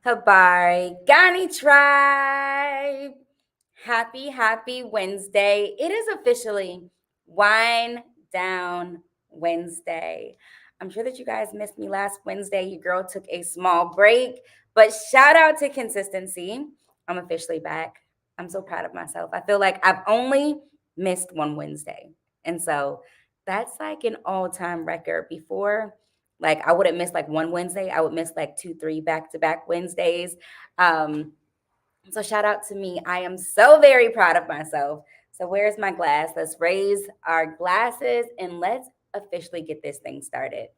Habari Gani Tribe. Happy Wednesday. It is officially Wine Down Wednesday. I'm sure that you guys missed me last Wednesday. Your girl took a small break, but shout out to consistency. I'm officially back. I'm so proud of myself. I feel like I've only missed one Wednesday. And so that's like an all-time record. Before, like I wouldn't miss like one Wednesday. I would miss like two, three back-to-back Wednesdays. Um, so shout out to me. I am so very proud of myself. So where's my glass? Let's raise our glasses and let's officially get this thing started.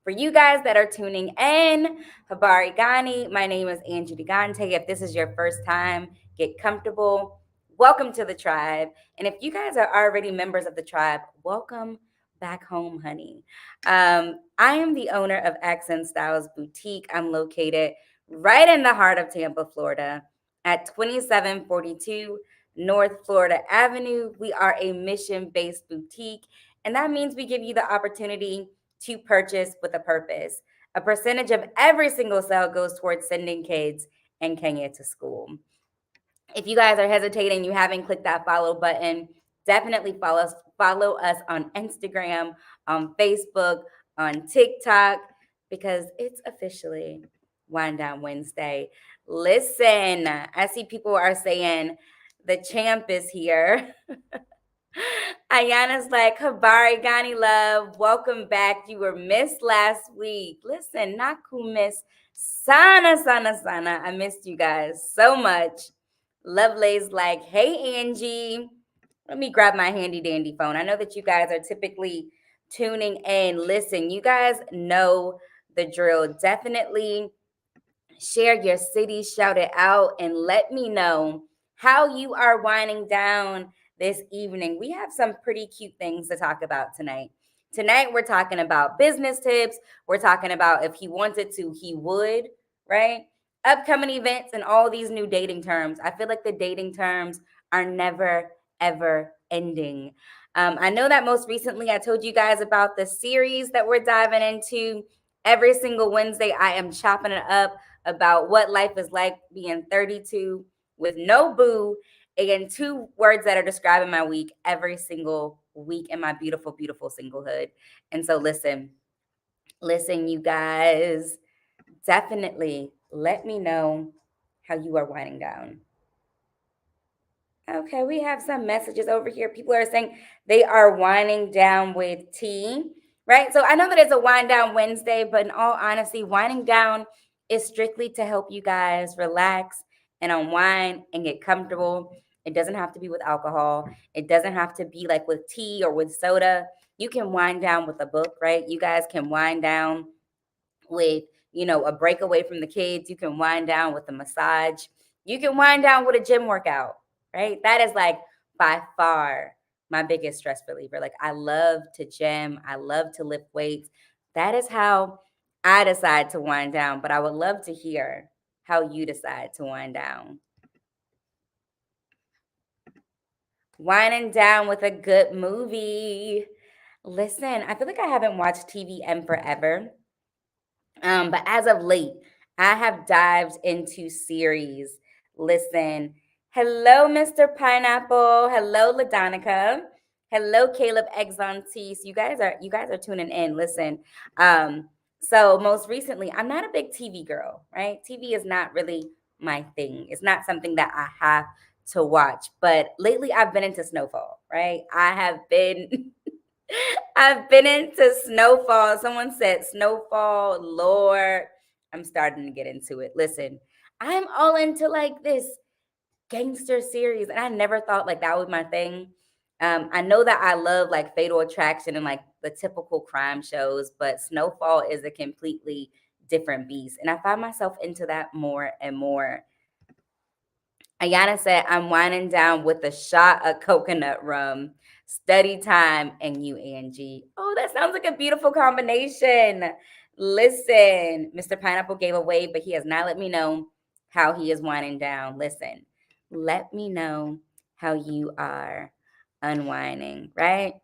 For you guys that are tuning in, Habari Gani, my name is Angie Digante. If this is your first time, get comfortable. Welcome to the tribe. And if you guys are already members of the tribe, welcome back home, honey. I am the owner of Accent Styles Boutique. I'm located right in the heart of Tampa, Florida at 2742 North Florida Avenue. We are a mission-based boutique, and that means we give you the opportunity to purchase with a purpose. A percentage of every single sale goes towards sending kids in Kenya to school. If you guys are hesitating, you haven't clicked that follow button, definitely follow us on Instagram, on Facebook, on TikTok, because it's officially Wind Down Wednesday. Listen, I see people are saying the champ is here. Ayana's like, Habari Gani love, welcome back. You were missed last week. Listen, Naku miss sana. I missed you guys so much. Lovelace like, hey Angie. Let me grab my handy dandy phone. I know that you guys are typically tuning in. Listen, you guys know the drill. Definitely share your city, shout it out, and let me know how you are winding down this evening. We have some pretty cute things to talk about tonight. Tonight, we're talking about business tips. We're talking about if he wanted to, he would, right? Upcoming events and all these new dating terms. I feel like the dating terms are never, ever ending. I know that most recently I told you guys about the series that we're diving into. Every single Wednesday, I am chopping it up about what life is like being 32 with no boo. Again, two words that are describing my week every single week in my beautiful, beautiful singlehood. And so listen, you guys, definitely let me know how you are winding down. Okay, we have some messages over here. People are saying they are winding down with tea, right? So I know that it's a wind down Wednesday, but in all honesty, winding down is strictly to help you guys relax and unwind and get comfortable. It doesn't have to be with alcohol. It doesn't have to be like with tea or with soda. You can wind down with a book, right? You guys can wind down with, a break away from the kids. You can wind down with a massage. You can wind down with a gym workout, right? That is like by far my biggest stress reliever. Like I love to gym. I love to lift weights. That is how I decide to wind down, but I would love to hear how you decide to wind down. Winding down with a good movie. Listen, I feel like I haven't watched TV in forever. But as of late, I have dived into series. Listen, hello, Mr. Pineapple. Hello, Ladonica. Hello, Caleb Exxon T. So you guys are tuning in. Listen, so most recently, I'm not a big TV girl, right? TV is not really my thing. It's not something that I have to watch. But lately, I've been into Snowfall, right? I have been I've been into Snowfall. Someone said Snowfall, Lord. I'm starting to get into it. Listen, I'm all into like this gangster series, and I never thought like that was my thing. I know that I love like Fatal Attraction and like the typical crime shows, but Snowfall is a completely different beast. And I find myself into that more and more. Ayana said, I'm winding down with a shot of coconut rum, study time, and you, Angie. Oh, that sounds like a beautiful combination. Listen, Mr. Pineapple gave away, but he has not let me know how he is winding down. Listen, let me know how you are unwinding, right?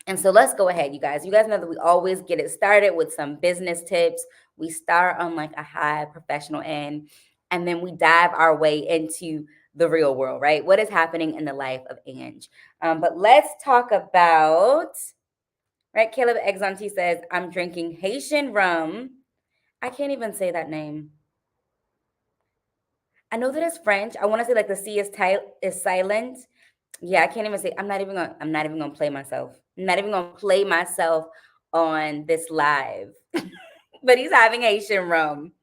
And so let's go ahead, you guys. You guys know that we always get it started with some business tips. We start on like a high professional end, and then we dive our way into the real world, right? What is happening in the life of Ange? But let's talk about, right? Caleb Exonti says, I'm drinking Haitian rum. I can't even say that name. I know that it's French. I want to say like the C is silent. Yeah, I can't even say. I'm not even gonna play myself. I'm not even gonna play myself on this live. But he's having Haitian rum,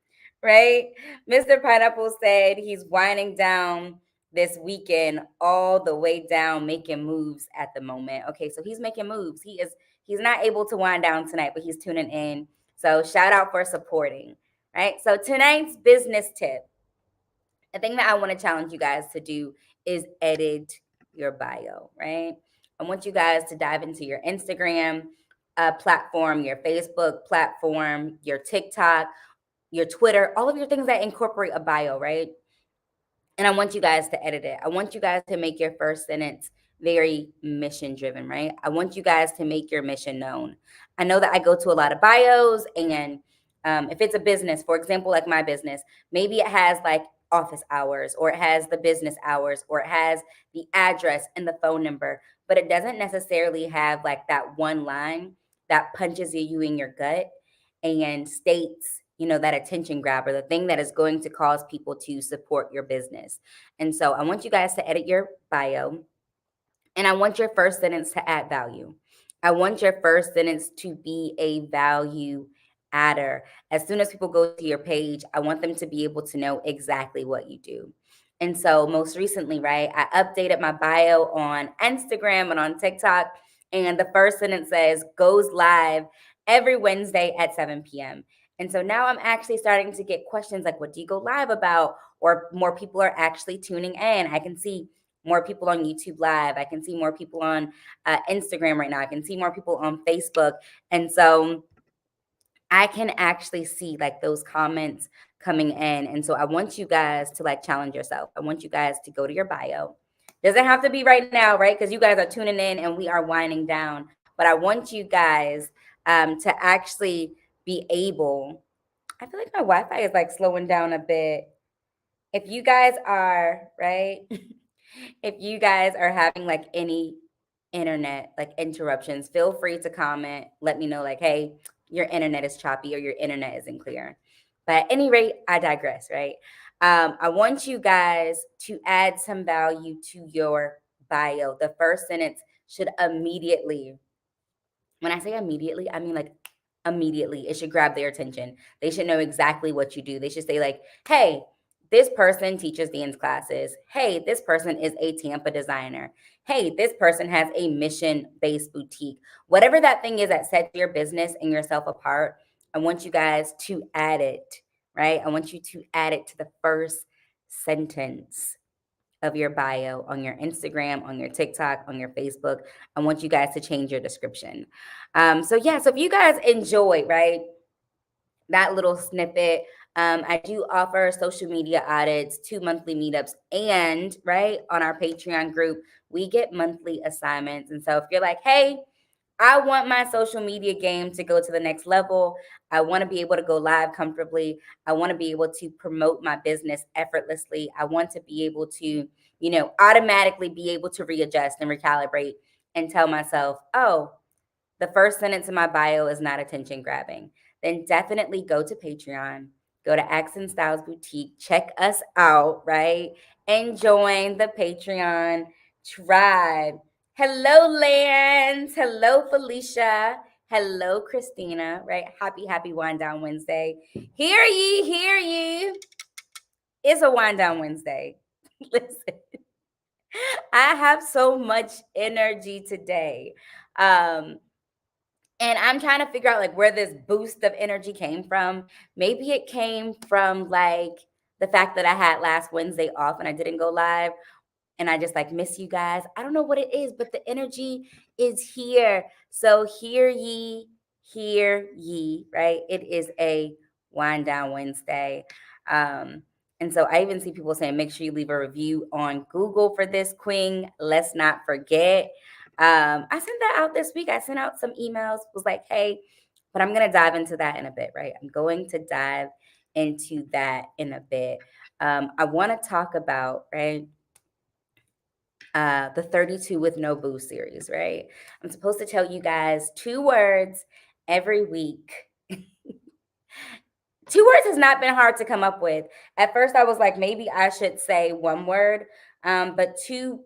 right? Mr. Pineapple said he's winding down this weekend all the way down, making moves at the moment. Okay, so he's making moves. He's not able to wind down tonight, but he's tuning in. So shout out for supporting. Right. So tonight's business tip, a thing that I want to challenge you guys to do is edit your bio, right? I want you guys to dive into your Instagram platform, your Facebook platform, your TikTok, your Twitter, all of your things that incorporate a bio, right? And I want you guys to edit it. I want you guys to make your first sentence very mission driven, right? I want you guys to make your mission known. I know that I go to a lot of bios, and if it's a business, for example, like my business, maybe it has like office hours, or it has the business hours, or it has the address and the phone number, but it doesn't necessarily have like that one line that punches you in your gut and states, that attention grabber, the thing that is going to cause people to support your business. And so I want you guys to edit your bio, and I want your first sentence to add value. I want your first sentence to be a value adder. As soon as people go to your page, I want them to be able to know exactly what you do. And so most recently, right, I updated my bio on Instagram and on TikTok, and the first sentence says goes live every Wednesday at 7 p.m. And so now I'm actually starting to get questions like, what do you go live about? Or more people are actually tuning in. I can see more people on YouTube Live. I can see more people on Instagram right now. I can see more people on Facebook. And so I can actually see like those comments coming in. And so I want you guys to like challenge yourself. I want you guys to go to your bio. Doesn't have to be right now, right? Because you guys are tuning in and we are winding down. But I want you guys to actually be able. I feel like my Wi-Fi is like slowing down a bit. If you guys are, right? If you guys are having like any internet like interruptions, feel free to comment. Let me know, like, hey, your internet is choppy or your internet isn't clear. But at any rate, I digress, right? I want you guys to add some value to your bio. The first sentence should immediately, when I say immediately, I mean like immediately. It should grab their attention. They should know exactly what you do. They should say, like, hey, this person teaches dance classes. Hey, this person is a Tampa designer. Hey, this person has a mission based boutique. Whatever that thing is that sets your business and yourself apart, I want you guys to add it, right? I want you to add it to the first sentence of your bio on your Instagram, on your TikTok, on your Facebook. I want you guys to change your description. So if you guys enjoy, right, that little snippet, I do offer social media audits, 2 monthly meetups, and right on our Patreon group, we get monthly assignments. And so if you're like, hey, I want my social media game to go to the next level. I want to be able to go live comfortably. I want to be able to promote my business effortlessly. I want to be able to, automatically be able to readjust and recalibrate and tell myself, oh, the first sentence in my bio is not attention grabbing, then definitely go to Patreon, go to Accent Styles Boutique, check us out, right? And join the Patreon tribe. Hello, Lance. Hello, Felicia. Hello, Christina, right? Happy Wind Down Wednesday. Hear ye, hear ye. It's a Wind Down Wednesday. Listen, I have so much energy today. And I'm trying to figure out like where this boost of energy came from. Maybe it came from like the fact that I had last Wednesday off and I didn't go live and I just like miss you guys. I don't know what it is, but the energy is here. So hear ye, right? It is a Wind Down Wednesday. And so I even see people saying, make sure you leave a review on Google for this, Queen. Let's not forget. I sent that out this week. I sent out some emails, was like, hey, but I'm going to dive into that in a bit, right? I'm going to dive into that in a bit. I want to talk about, right, the 32 with No Boo series, right? I'm supposed to tell you guys 2 words every week. 2 words has not been hard to come up with. At first, I was like, maybe I should say 1 word, but two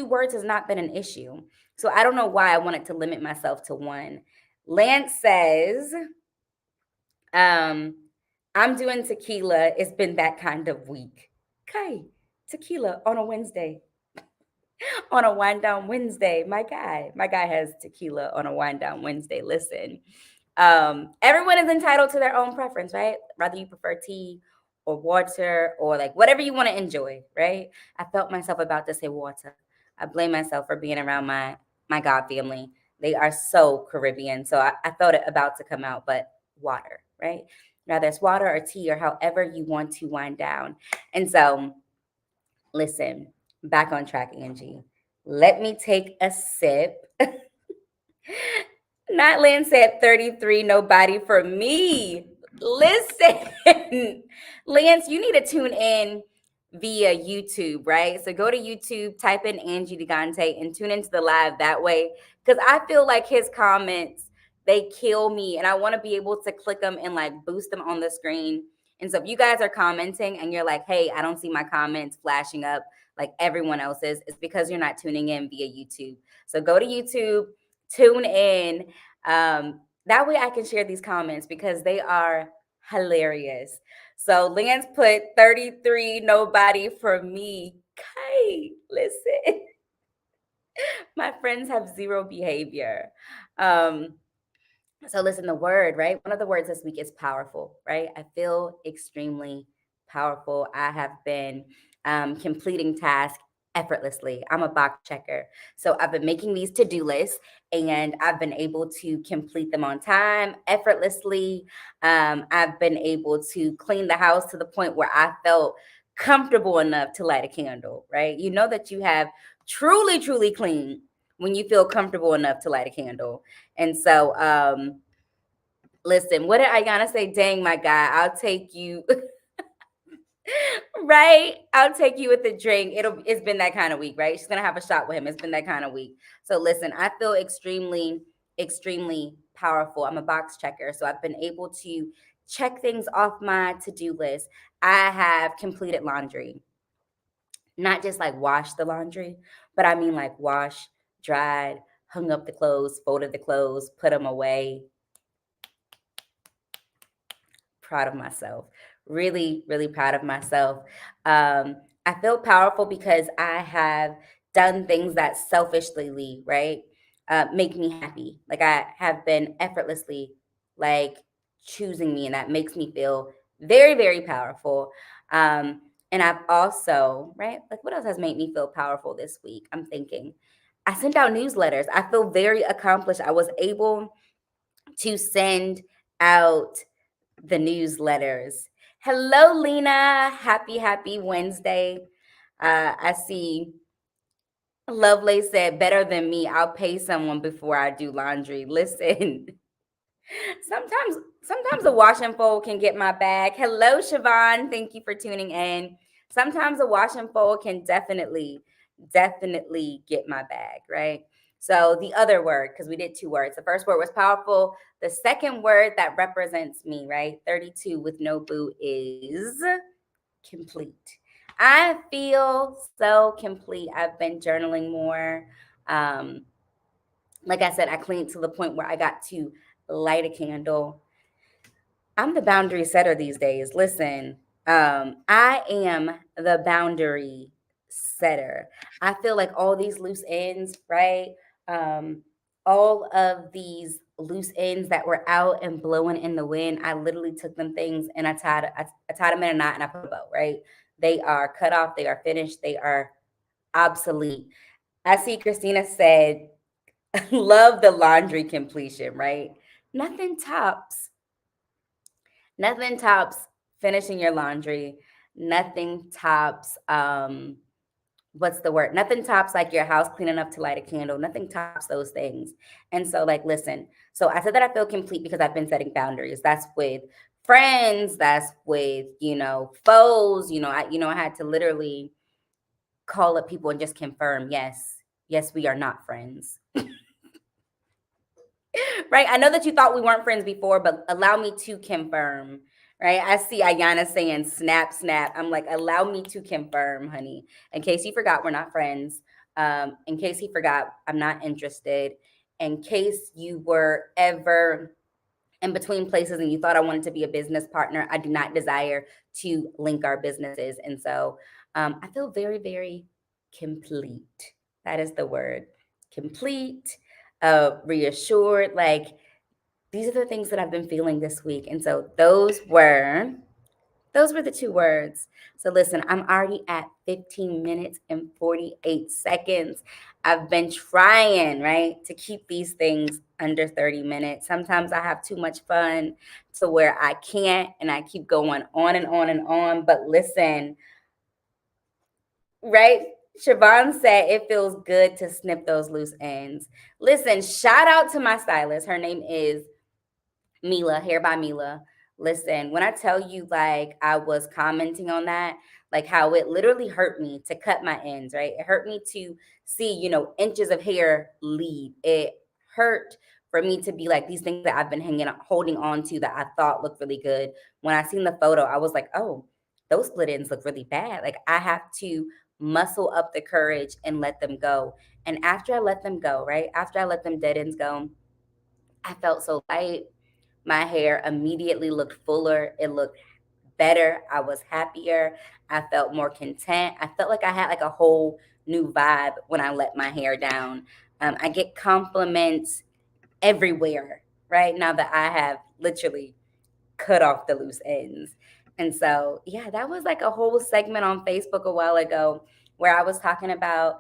words has not been an issue. So I don't know why I wanted to limit myself to one. Lance says, um, I'm doing tequila. It's been that kind of week. Okay, tequila on a Wednesday. On a wind down Wednesday. My guy has tequila on a wind down Wednesday. Listen, everyone is entitled to their own preference, right? Whether you prefer tea or water or like whatever you want to enjoy, right? I felt myself about to say water. I blame myself for being around my God family. They are so Caribbean, so I felt it about to come out, but water, right? Whether it's water or tea or however you want to wind down. And so, listen, back on track, Angie. Let me take a sip. Not Lynn said 33, nobody for me. Listen, Lance, you need to tune in via YouTube, right? So go to YouTube, type in Angie DeGante, and tune into the live that way. Because I feel like his comments, they kill me. And I want to be able to click them and like boost them on the screen. And so if you guys are commenting and you're like, hey, I don't see my comments flashing up like everyone else's, it's because you're not tuning in via YouTube. So go to YouTube, tune in. That way I can share these comments because they are hilarious. So Lance put 33, nobody for me. Okay, listen, my friends have zero behavior. Um, so listen, the word, right? One of the words this week is powerful, right? I feel extremely powerful. I have been completing tasks effortlessly. I'm a box checker. So I've been making these to-do lists and I've been able to complete them on time, effortlessly. I've been able to clean the house to the point where I felt comfortable enough to light a candle, right? You know that you have truly, truly clean when you feel comfortable enough to light a candle. And so, listen, what did Ayana say? Dang, my guy, I'll take you. Right? I'll take you with the drink. It's been that kind of week, right? She's gonna have a shot with him. It's been that kind of week. So listen, I feel extremely, extremely powerful. I'm a box checker. So I've been able to check things off my to-do list. I have completed laundry. Not just like wash the laundry, but I mean like wash, dried, hung up the clothes, folded the clothes, put them away, proud of myself. Really, really proud of myself. I feel powerful because I have done things that selfishly, right, make me happy. Like I have been effortlessly, like choosing me, and that makes me feel very, very powerful. And I've also, right, like what else has made me feel powerful this week? I'm thinking. I sent out newsletters. I feel very accomplished. I was able to send out the newsletters. Hello, Lena. Happy, happy Wednesday. I see Lovely said, better than me. I'll pay someone before I do laundry. Listen, sometimes a wash and fold can get my bag. Hello, Siobhan. Thank you for tuning in. Sometimes a wash and fold can definitely get my bag, right? So the other word, because we did 2 words. The first word was powerful. The second word that represents me, right? 32 with no boo is complete. I feel so complete. I've been journaling more. Um, like I said, I cleaned to the point where I got to light a candle. I'm the boundary setter these days. Listen, I am the boundary setter. I feel like all these loose ends, right? Um, all of these loose ends that were out and blowing in the wind, I literally took them things and I tied them in a knot and I put a bow, right? They are cut off, they are finished, they are obsolete. I see Christina said, love the laundry completion, right? Nothing tops Nothing tops finishing your laundry. Nothing tops what's the word? Nothing tops like your house clean enough to light a candle. Nothing tops those things. And so, like, listen. So I said that I feel complete because I've been setting boundaries. That's with friends. That's with foes. I had to literally call up people and just confirm. Yes, yes, we are not friends. Right? I know that you thought we weren't friends before, but allow me to confirm. Right? I see Ayana saying snap, snap. I'm like, allow me to confirm, honey. In case you forgot, we're not friends. In case he forgot, I'm not interested. In case you were ever in between places and you thought I wanted to be a business partner, I do not desire to link our businesses. And so I feel very, very complete. That is the word. Complete, reassured. Like, these are the things that I've been feeling this week. And so those were the two words. So listen, I'm already at 15 minutes and 48 seconds. I've been trying, right, to keep these things under 30 minutes. Sometimes I have too much fun to where I can't, and I keep going on and on and on. But listen, right? Siobhan said it feels good to snip those loose ends. Listen, shout out to my stylist. Her name is Mila, Hair by Mila. Listen, when I tell you, like, I was commenting on that, like how it literally hurt me to cut my ends, right? It hurt me to see, inches of hair leave. It hurt for me to be like these things that I've been holding on to that I thought looked really good. When I seen the photo, I was like, oh, those split ends look really bad. Like, I have to muscle up the courage and let them go. And after I let them go, right? After I let them dead ends go, I felt so light. My hair immediately looked fuller. It looked better. I was happier. I felt more content. I felt like I had like a whole new vibe when I let my hair down. I get compliments everywhere right now that I have literally cut off the loose ends. And so, yeah, that was like a whole segment on Facebook a while ago where I was talking about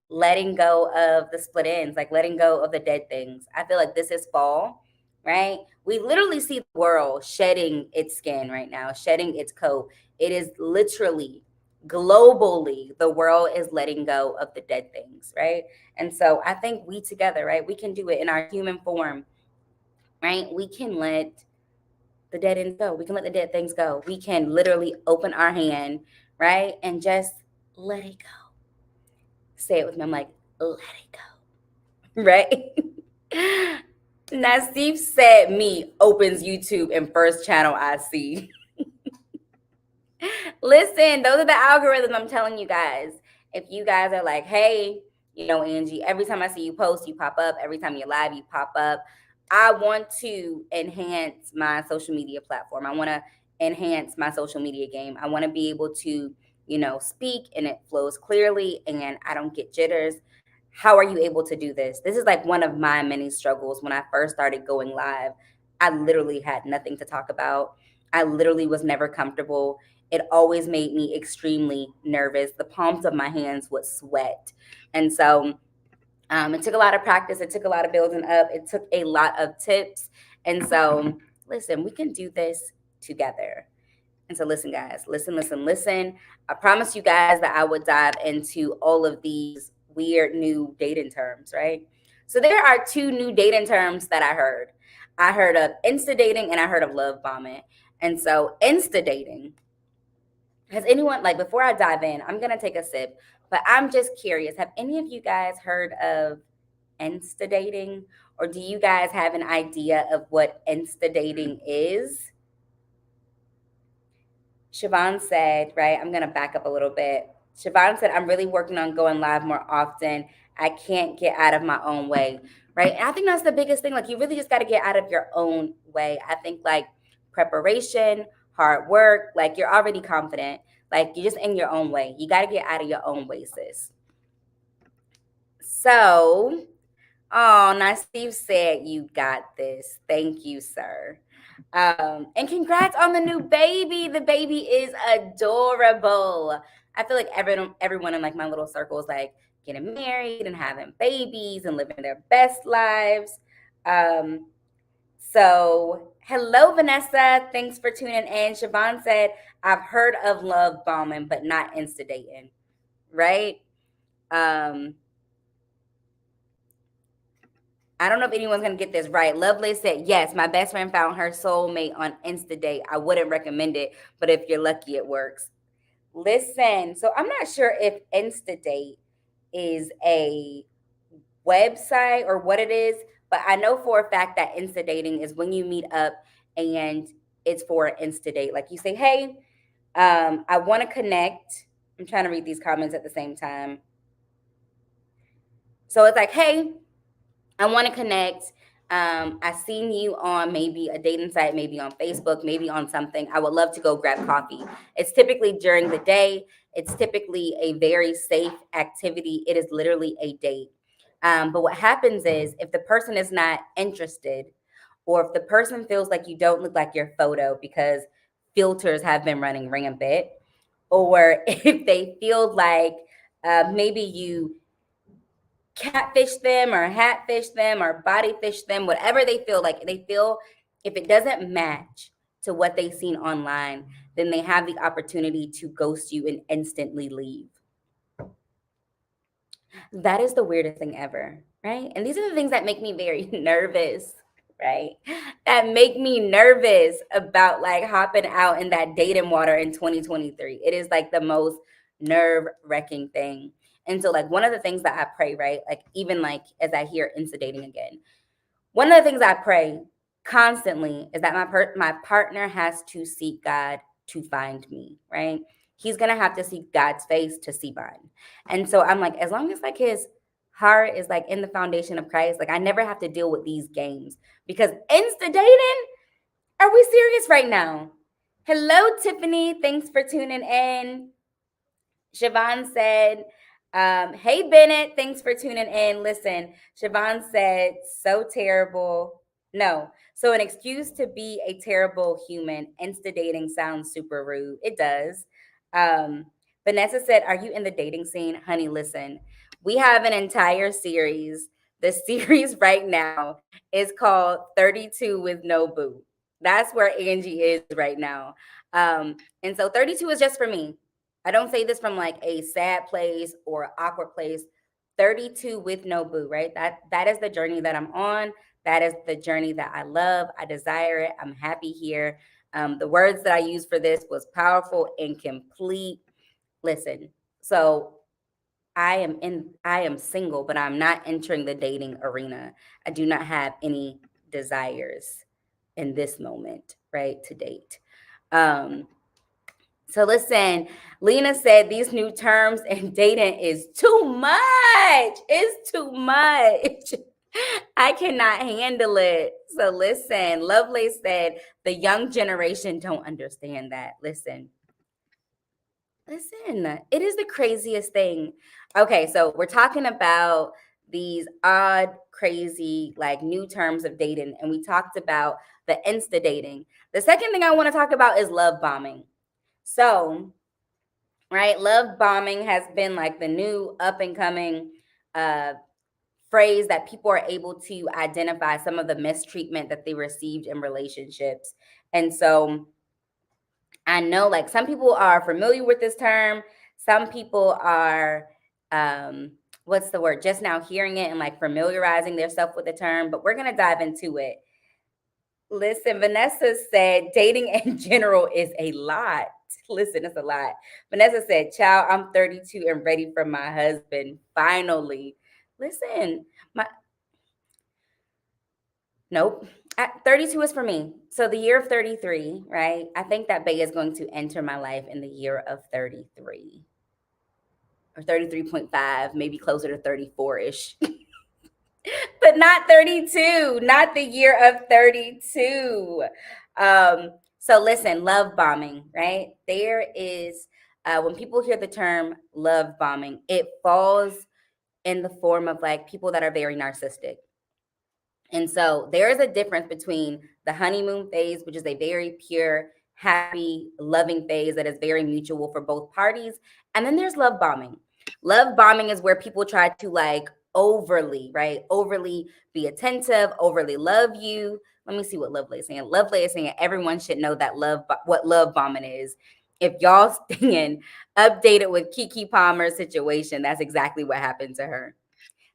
letting go of the split ends, like letting go of the dead things. I feel like this is fall, right? We literally see the world shedding its skin right now, shedding its coat. It is literally globally, the world is letting go of the dead things, right? And so I think we together, right, we can do it in our human form, right? We can let the dead ends go. We can let the dead things go. We can literally open our hand, right? And just let it go. Say it with me. I'm like, let it go. Right? Now, Steve said me opens YouTube and first channel I see. Listen, those are the algorithms I'm telling you guys. If you guys are like, hey, Angie, every time I see you post, you pop up. Every time you're live, you pop up. I want to enhance my social media platform. I want to enhance my social media game. I want to be able to, speak and it flows clearly and I don't get jitters. How are you able to do this? This is like one of my many struggles. When I first started going live, I literally had nothing to talk about. I literally was never comfortable. It always made me extremely nervous. The palms of my hands would sweat. And so it took a lot of practice. It took a lot of building up. It took a lot of tips. And so, listen, we can do this together. And so, listen, guys, listen, listen, listen. I promised you guys that I would dive into all of these weird new dating terms, right? So, there are two new dating terms that I heard. I heard of Insta dating and I heard of love bombing. And so, Insta dating, has anyone, like, before I dive in, I'm going to take a sip, but I'm just curious. Have any of you guys heard of Insta dating? Or do you guys have an idea of what Insta dating is? Siobhan said, right, I'm going to back up a little bit. Siobhan said, I'm really working on going live more often. I can't get out of my own way, right? And I think that's the biggest thing. Like, you really just got to get out of your own way. I think, like, preparation, hard work, like, you're already confident. Like, you're just in your own way. You got to get out of your own way, sis. So, oh, now Steve said you got this. Thank you, sir. And congrats on the new baby. The baby is adorable. I feel like everyone in like my little circle is like getting married and having babies and living their best lives. So hello, Vanessa. Thanks for tuning in. Siobhan said, I've heard of love bombing, but not Insta dating, right? Um, I don't know if anyone's gonna get this right. Lovelace said, yes, my best friend found her soulmate on Insta date. I wouldn't recommend it, but if you're lucky, it works. Listen, so I'm not sure if Insta date is a website or what it is, but I know for a fact that Insta dating is when you meet up and it's for an Insta date. Like you say, hey, I want to connect. I'm trying to read these comments at the same time. So it's like, hey, I want to connect. I seen you on maybe a dating site, maybe on Facebook, maybe on something. I would love to go grab coffee. It's typically during the day. It's typically a very safe activity. It is literally a date. But what happens is if the person is not interested, or if the person feels like you don't look like your photo because filters have been running rampant, or if they feel like maybe you catfish them or hatfish them or bodyfish them, whatever they feel like, they feel if it doesn't match to what they've seen online, then they have the opportunity to ghost you and instantly leave. That is the weirdest thing ever, right? And these are the things that make me very nervous, right? That make me nervous about like hopping out in that dating water in 2023. It is like the most nerve-wracking thing. And so like one of the things that I pray, right? Like even like as I hear Insta dating again, one of the things I pray constantly is that my partner has to seek God to find me, right? He's gonna have to seek God's face to see mine. And so I'm like, as long as like his heart is like in the foundation of Christ, like I never have to deal with these games because Insta dating, are we serious right now? Hello, Tiffany. Thanks for tuning in. Siobhan said, hey, Bennett, thanks for tuning in. Listen, Siobhan said, so terrible. No, so an excuse to be a terrible human. Insta dating sounds super rude. It does. Vanessa said, are you in the dating scene? Honey, listen, we have an entire series. The series right now is called 32 with No Boo. That's where Angie is right now. And so 32 is just for me. I don't say this from like a sad place or awkward place. 32 with no boo, right? That is the journey that I'm on. That is the journey that I love. I desire it. I'm happy here. The words that I used for this was powerful and complete. Listen, so I am single, but I'm not entering the dating arena. I do not have any desires in this moment, right, to date. So listen, Lena said these new terms and dating is too much. It's too much. I cannot handle it. So listen, Lovelace said the young generation don't understand that. Listen, it is the craziest thing. Okay, so we're talking about these odd, crazy, like new terms of dating, and we talked about the Insta dating. The second thing I want to talk about is love bombing. So, right, love bombing has been like the new up and coming uh, phrase that people are able to identify some of the mistreatment that they received in relationships. And so, I know like some people are familiar with this term. Some people are, what's the word? Just now hearing it and like familiarizing themselves with the term, but we're going to dive into it. Listen, Vanessa said dating in general is a lot. Listen, it's a lot. Vanessa said, child, I'm 32 and ready for my husband. Finally. Listen, my nope. 32 is for me. So the year of 33, right? I think that Bay is going to enter my life in the year of 33 or 33.5, maybe closer to 34-ish. But not 32, not the year of 32. So listen, love bombing, right? There is, when people hear the term love bombing, it falls in the form of like people that are very narcissistic. And so there is a difference between the honeymoon phase, which is a very pure, happy, loving phase that is very mutual for both parties. And then there's love bombing. Love bombing is where people try to like overly, right? Overly be attentive, overly love you. Let me see what Lovely is saying. Lovely is saying everyone should know that what love bombing is. If y'all staying updated with Kiki Palmer's situation, that's exactly what happened to her.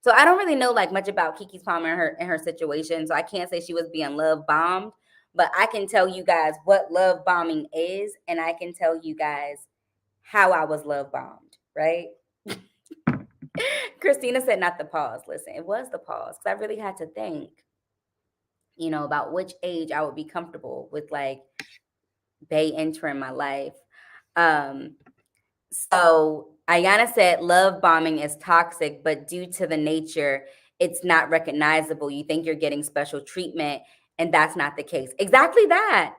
So I don't really know like much about Kiki Palmer and her situation. So I can't say she was being love bombed, but I can tell you guys what love bombing is, and I can tell you guys how I was love bombed, right? Christina said not the pause. Listen, it was the pause because I really had to think, about which age I would be comfortable with like Bay entering my life. Um, So Ayana said love bombing is toxic, but due to the nature, it's not recognizable. You think you're getting special treatment, and that's not the case. Exactly that.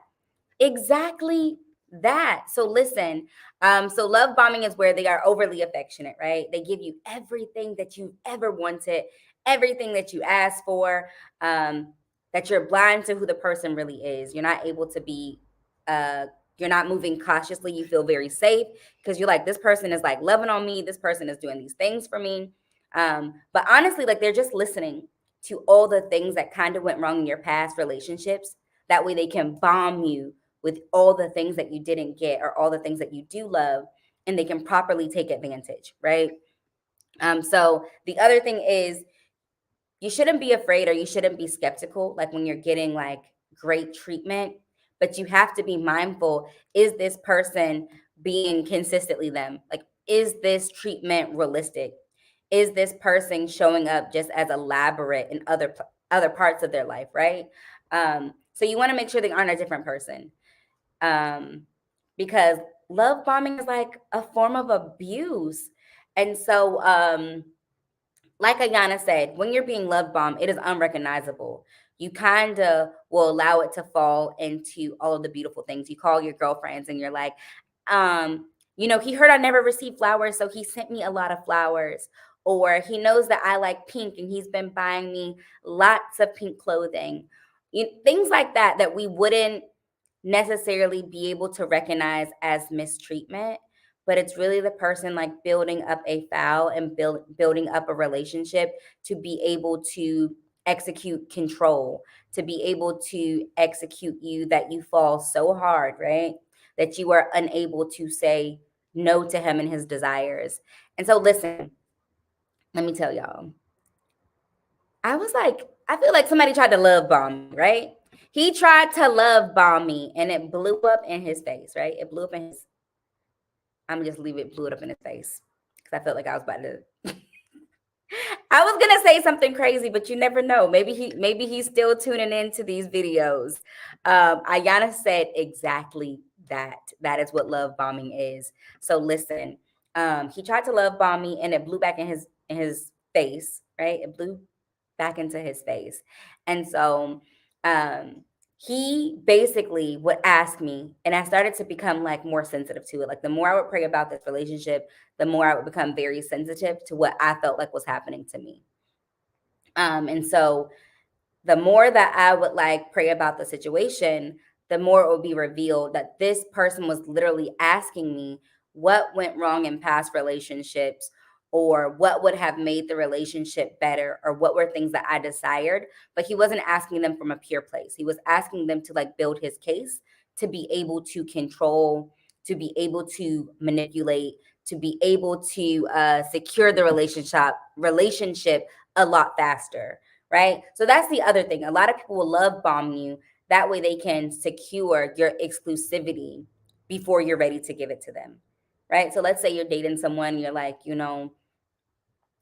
Exactly that. So listen, so love bombing is where they are overly affectionate, right? They give you everything that you ever wanted, everything that you asked for, that you're blind to who the person really is. You're not able to be uh you're not moving cautiously. You feel very safe because you're like, this person is like loving on me, this person is doing these things for me. But honestly, like they're just listening to all the things that kind of went wrong in your past relationships. That way they can bomb you with all the things that you didn't get or all the things that you do love, and they can properly take advantage, right? So the other thing is you shouldn't be afraid or you shouldn't be skeptical like when you're getting like great treatment, but you have to be mindful, is this person being consistently them? Like, is this treatment realistic? Is this person showing up just as elaborate in other parts of their life, right? So you want to make sure they aren't a different person, um, because love bombing is like a form of abuse. And so, like Ayana said, when you're being love bombed, it is unrecognizable. You kind of will allow it to fall into all of the beautiful things. You call your girlfriends and you're like, he heard I never received flowers, so he sent me a lot of flowers. Or he knows that I like pink and he's been buying me lots of pink clothing. Things like that, that we wouldn't necessarily be able to recognize as mistreatment, but it's really the person like building up a vow and building up a relationship to be able to execute control, to be able to execute you that you fall so hard, right? That you are unable to say no to him and his desires. And so listen, let me tell y'all. I feel like somebody tried to love bomb me, right? He tried to love bomb me and it blew up in his face, right? It blew up in his, I'm gonna just leave it blew it up in his face because I felt like I was about to I was gonna say something crazy, but you never know. Maybe he's still tuning into these videos. Ayana said exactly that. That is what love bombing is. So listen, he tried to love bomb me and it blew back in his face, right? It blew back into his face. And so um he basically would ask me, and I started to become like more sensitive to it. Like the more I would pray about this relationship, the more I would become very sensitive to what I felt like was happening to me. And so the more that I would like pray about the situation, the more it would be revealed that this person was literally asking me what went wrong in past relationships or what would have made the relationship better or what were things that I desired. But he wasn't asking them from a pure place. He was asking them to like build his case, to be able to control, to be able to manipulate, to be able to secure the relationship a lot faster, right? So that's the other thing. A lot of people will love bomb you. That way they can secure your exclusivity before you're ready to give it to them, right? So let's say you're dating someone, you're like,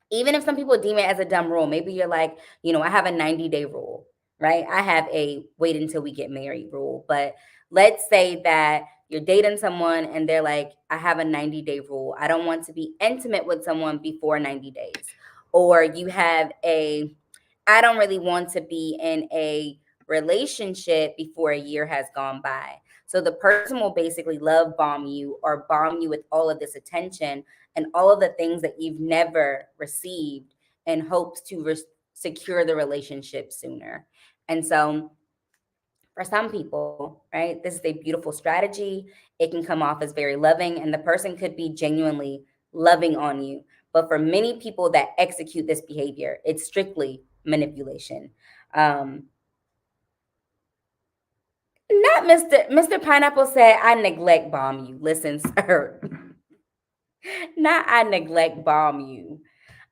even if some people deem it as a dumb rule, maybe you're like, I have a 90-day rule, right? I have a wait until we get married rule. But let's say that you're dating someone and they're like, I have a 90-day rule. I don't want to be intimate with someone before 90 days. Or you have I don't really want to be in a relationship before a year has gone by. So the person will basically love bomb you or bomb you with all of this attention and all of the things that you've never received in hopes to secure the relationship sooner. And so for some people, right, this is a beautiful strategy. It can come off as very loving, and the person could be genuinely loving on you. But for many people that execute this behavior, it's strictly manipulation. Um, Not Mr. Pineapple said, I neglect bomb you. Listen, sir. Not I neglect bomb you.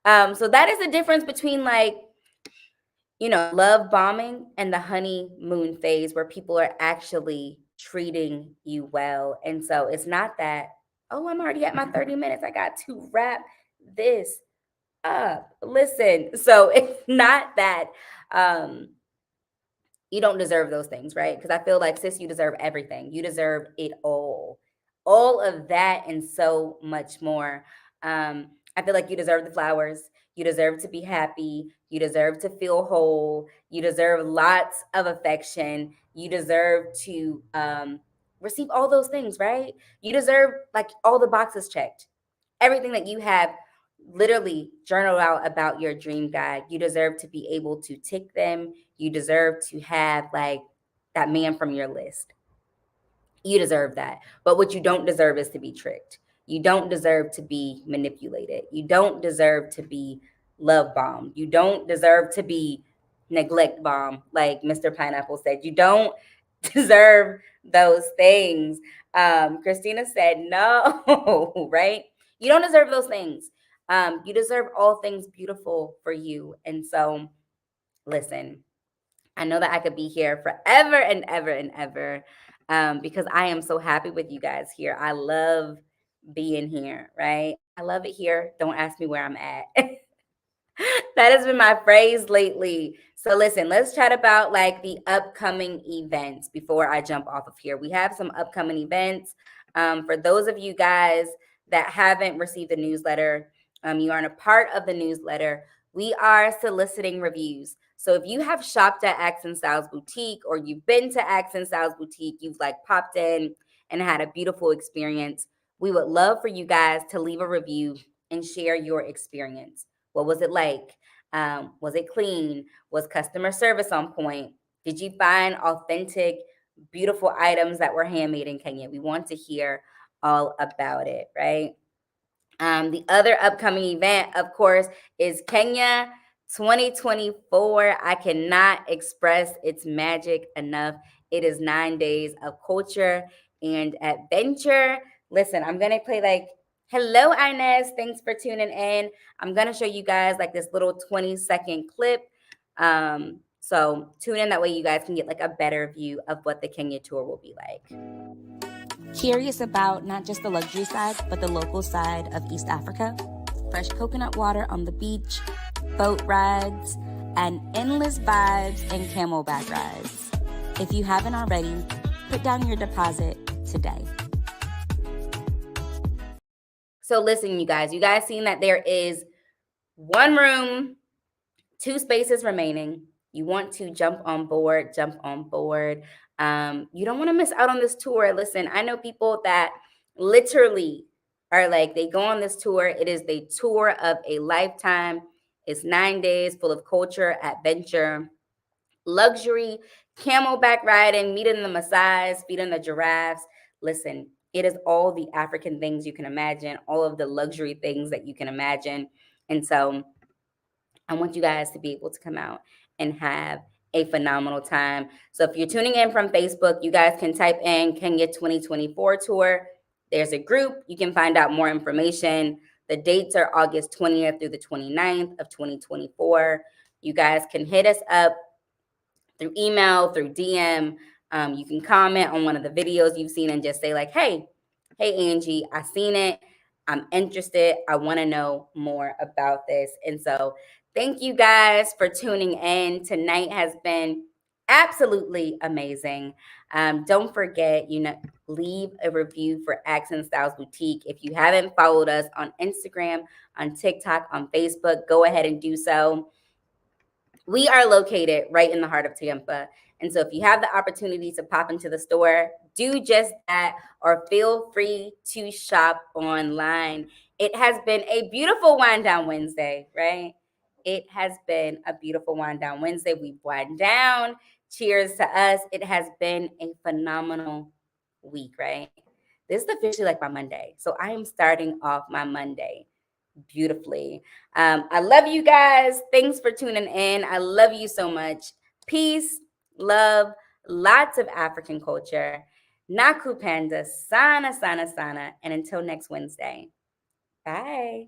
So that is the difference between like, love bombing and the honeymoon phase where people are actually treating you well. And so it's not that, oh, I'm already at my 30 minutes. I got to wrap this up. Listen, so it's not that um you don't deserve those things, right? Because I feel like, sis, you deserve everything. You deserve it all of that, and so much more. I feel like you deserve the flowers. You deserve to be happy. You deserve to feel whole. You deserve lots of affection. You deserve to receive all those things, right? You deserve like all the boxes checked, everything that you have literally journal out about your dream guide. You deserve to be able to tick them. You deserve to have like that man from your list. You deserve that. But what you don't deserve is to be tricked. You don't deserve to be manipulated. You don't deserve to be love bombed. You don't deserve to be neglect bombed, like Mr. Pineapple said. You don't deserve those things. Christina said no, right? You don't deserve those things. You deserve all things beautiful for you. And so, listen, I know that I could be here forever and ever and ever, because I am so happy with you guys here. I love being here, right? I love it here. Don't ask me where I'm at. That has been my phrase lately. So listen, let's chat about like the upcoming events before I jump off of here. We have some upcoming events. For those of you guys that haven't received the newsletter, you aren't a part of the newsletter. We are soliciting reviews. So if you have shopped at Accent Styles Boutique or you've been to Accent Styles Boutique, you've like popped in and had a beautiful experience, we would love for you guys to leave a review and share your experience. What was it like? Was it clean? Was customer service on point? Did you find authentic, beautiful items that were handmade in Kenya? We want to hear all about it, right? The other upcoming event, of course, is Kenya 2024. I cannot express its magic enough. It is 9 days of culture and adventure. Listen, I'm going to play like, hello, Inez. Thanks for tuning in. I'm going to show you guys like this little 20-second clip. So tune in. That way you guys can get like a better view of what the Kenya tour will be like. Curious about not just the luxury side, but the local side of East Africa? Fresh coconut water on the beach, boat rides, and endless vibes and camelback rides. If you haven't already, put down your deposit today. So listen, you guys seen that there is one room, 2 spaces remaining. You want to jump on board. You don't want to miss out on this tour. Listen, I know people that literally are like, they go on this tour. It is the tour of a lifetime. It's 9 days full of culture, adventure, luxury, camelback riding, meeting the Maasais, feeding the giraffes. Listen, it is all the African things you can imagine, all of the luxury things that you can imagine. And so I want you guys to be able to come out and have a phenomenal time. So if you're tuning in from Facebook, you guys can type in Kenya 2024 tour. There's a group. You can find out more information. The dates are August 20th through the 29th of 2024. You guys can hit us up through email, through DM. You can comment on one of the videos you've seen and just say like, hey, Angie, I seen it. I'm interested. I want to know more about this. And so thank you guys for tuning in. Tonight has been absolutely amazing. Don't forget, leave a review for Accent Styles Boutique. If you haven't followed us on Instagram, on TikTok, on Facebook, go ahead and do so. We are located right in the heart of Tampa. And so if you have the opportunity to pop into the store, do just that, or feel free to shop online. It has been a beautiful wind down Wednesday, right? It has been a beautiful wind down Wednesday. We've wound down. Cheers to us. It has been a phenomenal week, right? This is officially like my Monday. So I am starting off my Monday beautifully. I love you guys. Thanks for tuning in. I love you so much. Peace, love, lots of African culture. Nakupenda sana sana sana. And until next Wednesday, bye.